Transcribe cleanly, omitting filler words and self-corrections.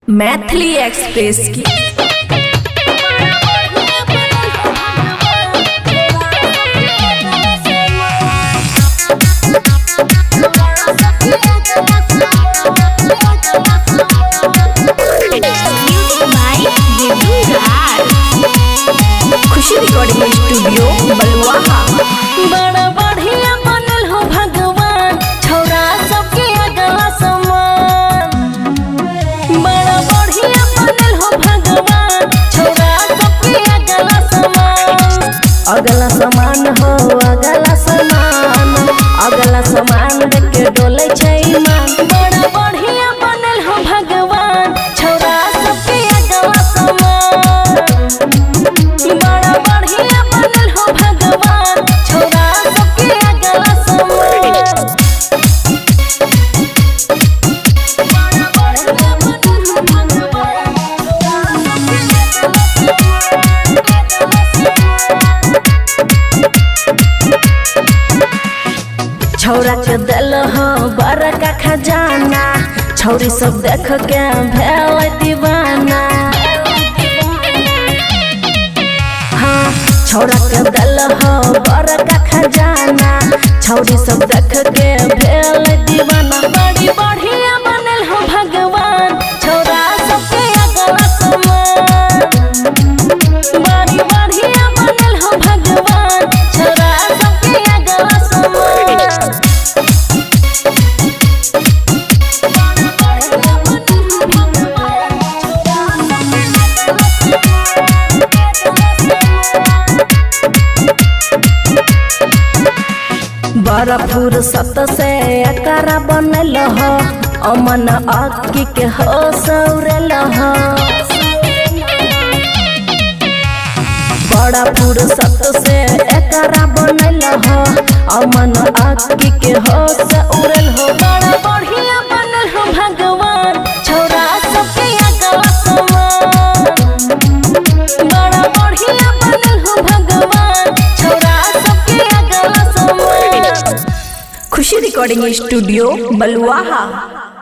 Maithili express की खुशी recording studio बलुआहा। बड़ा बढ़िया बनल हो भगवान, छौरा सबके अगला समान। बड़ा बढ़िया बनल हो भगवान, छौरा सबके अगला समान। अगला समान हो अगला समान, अगला समान देख के डोले छै ईमान। बड़ा बढ़िया बनल हो भगवान, छौरा सबके अगला समान। बड़ा बढ़िया बनल हो भगवान, छौरा सबके अगला समान। छौरा के दिल हो बड़का खजाना, छौरी सब देख के भेल दीवाना। हाँ, छौरा के दिल हो बड़का खजाना, छौरी सब देख के भेल दीवाना। बड़ी बढ़िया बनल हो भगवान, छौरा सबके अगला समान। बड़ी बढ़िया बनल हो भगवान, छौरा सबके अगला समान। बड़ा फुर्सत से एकरा बनल हो, अमन अक्की के हो सौरल हो। बड़ा फुर्सत से एकरा बनल हो, अमन अक्की के हो सौरल हो। बड़ा बढ़िया बनल हो भगवान, छौरा सबके अगला समान। बड़ा बढ़िया बनल हो भगवान, छौरा सबके अगला समान। खुशी रिकॉर्डिंग स्टूडियो बलुआहा।